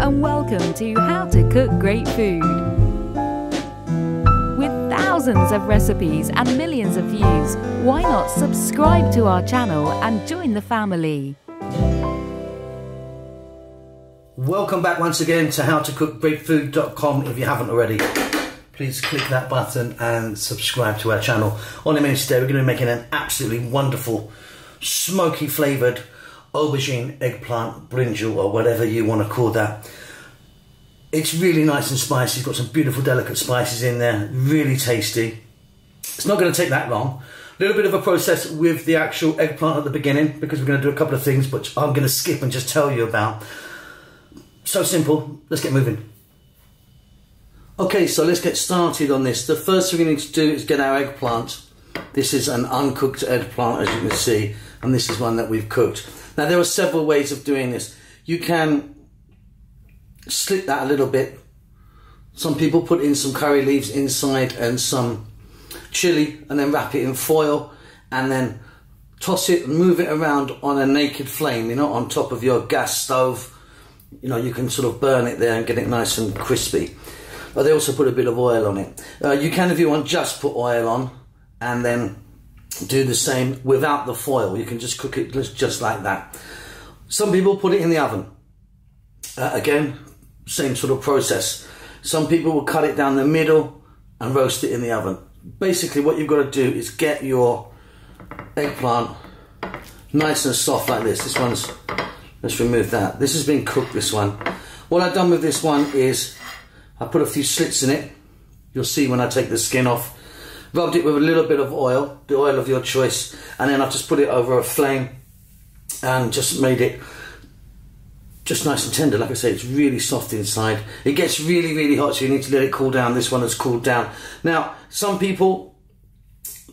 and welcome to How to Cook Great Food. With thousands of recipes and millions of views, why not subscribe to our channel and join the family? Welcome back once again to howtocookgreatfood.com. If you haven't already, please click that button and subscribe to our channel. On the menu today, we're going to be making an absolutely wonderful smoky flavoured aubergine, eggplant, brinjal, or whatever you want to call that. It's really nice and spicy. It's got some beautiful delicate spices in there, really tasty. It's not going to take that long. A little bit of a process with the actual eggplant at the beginning because we're going to do a couple of things which I'm going to skip and just tell you about. So simple, let's get moving. Okay, so let's get started on this. The first thing we need to do is get our eggplant. This is an uncooked eggplant, as you can see, and this is one that we've cooked. Now, there are several ways of doing this. You can slit that a little bit. Some people put in some curry leaves inside and some chili and then wrap it in foil and then toss it and move it around on a naked flame, you know, on top of your gas stove. You know, you can sort of burn it there and get it nice and crispy. But they also put a bit of oil on it. You can, if you want, just put oil on and then do the same without the foil. You can just cook it just like that. Some people put it in the oven. Again, same sort of process. Some people will cut it down the middle and roast it in the oven. Basically, what you've got to do is get your eggplant nice and soft like this. This one's, let's remove that. This has been cooked, this one. What I've done with this one is I put a few slits in it. You'll see when I take the skin off. Rubbed it with a little bit of oil, the oil of your choice, and then I've just put it over a flame and just made it just nice and tender. Like I say, it's really soft inside. It gets really, really hot, so you need to let it cool down. This one has cooled down. Now, some people,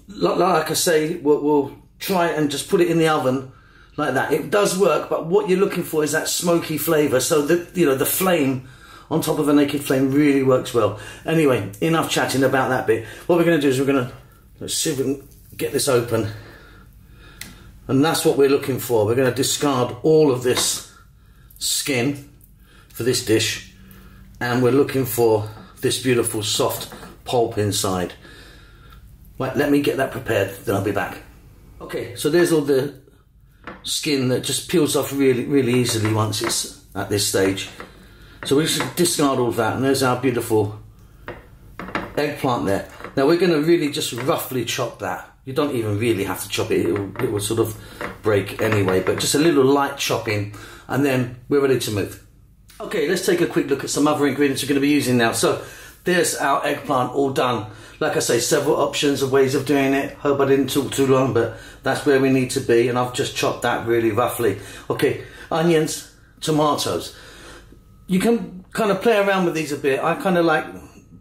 like I say, will try and just put it in the oven like that. It does work, but what you're looking for is that smoky flavour. So the flame on top of a naked flame really works well. Anyway, enough chatting about that bit. What we're going to do is let's see if we can get this open. And that's what we're looking for. We're going to discard all of this skin for this dish. And we're looking for this beautiful soft pulp inside. Right, let me get that prepared, then I'll be back. Okay, so there's all the skin that just peels off really, really easily once it's at this stage. So we just discard all of that, and there's our beautiful eggplant there. Now we're going to really just roughly chop that. You don't even really have to chop it, it will sort of break anyway, but just a little light chopping, and then we're ready to move. Okay, let's take a quick look at some other ingredients we're going to be using now. So there's our eggplant all done. Like I say, several options of ways of doing it. Hope I didn't talk too long, but that's where we need to be, and I've just chopped that really roughly. Okay, onions, tomatoes. You can kind of play around with these a bit. I kind of like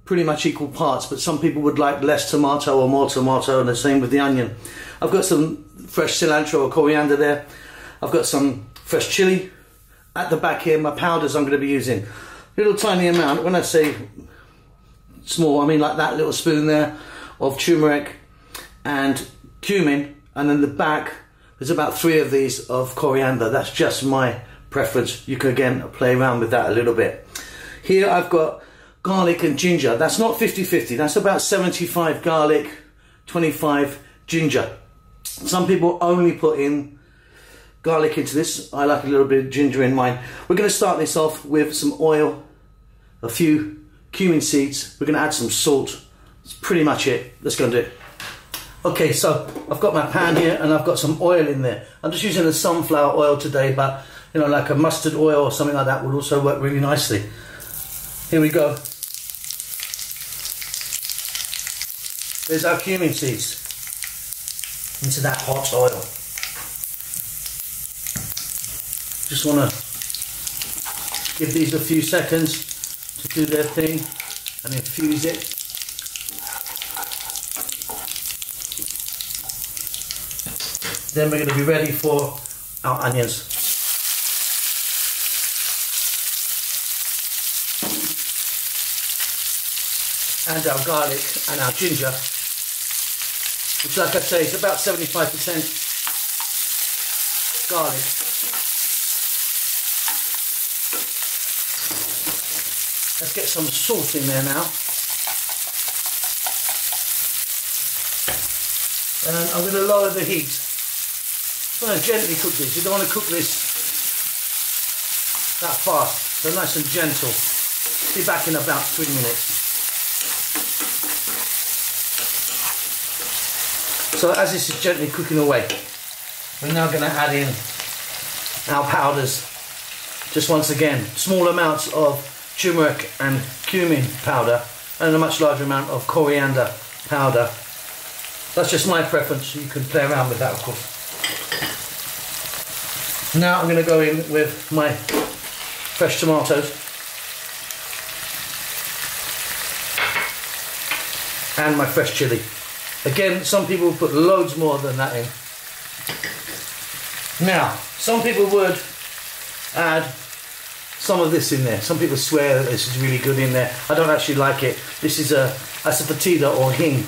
pretty much equal parts, but some people would like less tomato or more tomato, and the same with the onion. I've got some fresh cilantro or coriander there. I've got some fresh chili. At the back here, my powders I'm going to be using. Little tiny amount. When I say small, I mean like that little spoon there of turmeric and cumin. And then the back, there's about 3 of these of coriander. That's just my preference. You can again play around with that a little bit. Here I've got garlic and ginger. That's not 50-50. That's about 75 garlic, 25 ginger. Some people only put in garlic into this. I like a little bit of ginger in mine. We're going to start this off with some oil, a few cumin seeds. We're going to add some salt. That's pretty much it. Let's go and do it. Okay, so I've got my pan here and I've got some oil in there. I'm just using the sunflower oil today, but you know, like a mustard oil or something like that would also work really nicely. Here we go. There's our cumin seeds into that hot oil. Just want to give these a few seconds to do their thing and infuse it. Then we're going to be ready for our onions. And our garlic and our ginger, which, like I say, is about 75% garlic. Let's get some salt in there now. And I'm going to lower the heat. I'm going to gently cook this. You don't want to cook this that fast. So nice and gentle. Be back in about 3 minutes. So as this is gently cooking away, we're now going to add in our powders. Just once again, small amounts of turmeric and cumin powder and a much larger amount of coriander powder. That's just my preference. You can play around with that, of course. Now I'm going to go in with my fresh tomatoes and my fresh chilli. Again, some people put loads more than that in. Now, some people would add some of this in there. Some people swear that this is really good in there. I don't actually like it. This is a asafoetida or hing.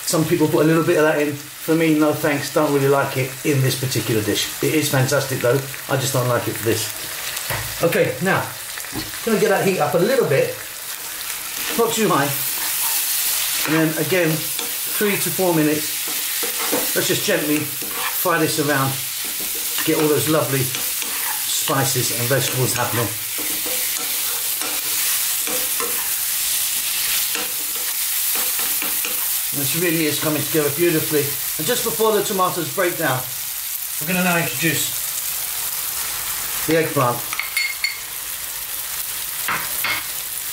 Some people put a little bit of that in. For me, no thanks. Don't really like it in this particular dish. It is fantastic though. I just don't like it for this. Okay, now, I'm going to get that heat up a little bit. Not too high. And then again, 3 to 4 minutes. Let's just gently fry this around. Get all those lovely spices and vegetables happening. And this really is coming together beautifully. And just before the tomatoes break down, we're going to now introduce the eggplant.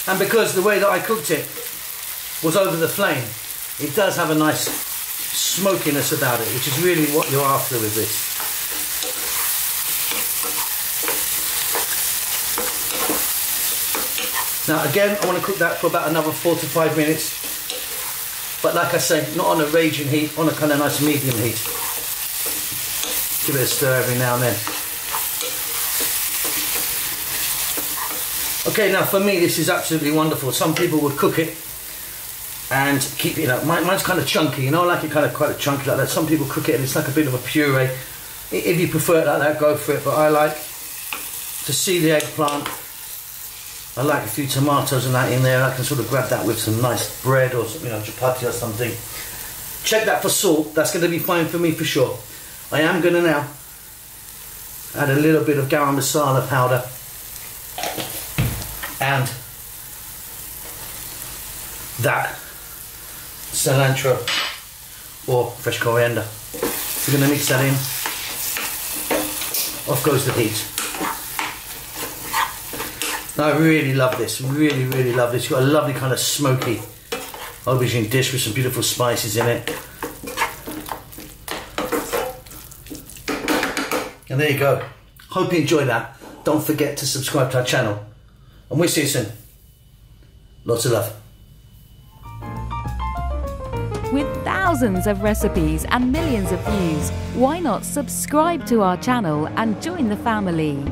And because the way that I cooked it was over the flame, it does have a nice smokiness about it, which is really what you're after with this. Now again, I want to cook that for about another 4 to 5 minutes. But like I say, not on a raging heat, on a kind of nice medium heat. Give it a stir every now and then. Okay, now for me this is absolutely wonderful. Some people would cook it and keep it, mine's kind of chunky, I like it kind of quite chunky like that. Some people cook it and it's like a bit of a puree. If you prefer it like that, go for it. But I like to see the eggplant. I like a few tomatoes and that in there. I can sort of grab that with some nice bread or chapati or something. Check that for salt. That's going to be fine for me for sure. I am going to now add a little bit of garam masala powder and that cilantro or fresh coriander. We're going to mix that in. Off goes the heat. I really love this, really love this. It's got a lovely kind of smoky aubergine dish with some beautiful spices in it. And there you go. Hope you enjoyed that. Don't forget to subscribe to our channel. And we'll see you soon. Lots of love. With thousands of recipes and millions of views, why not subscribe to our channel and join the family?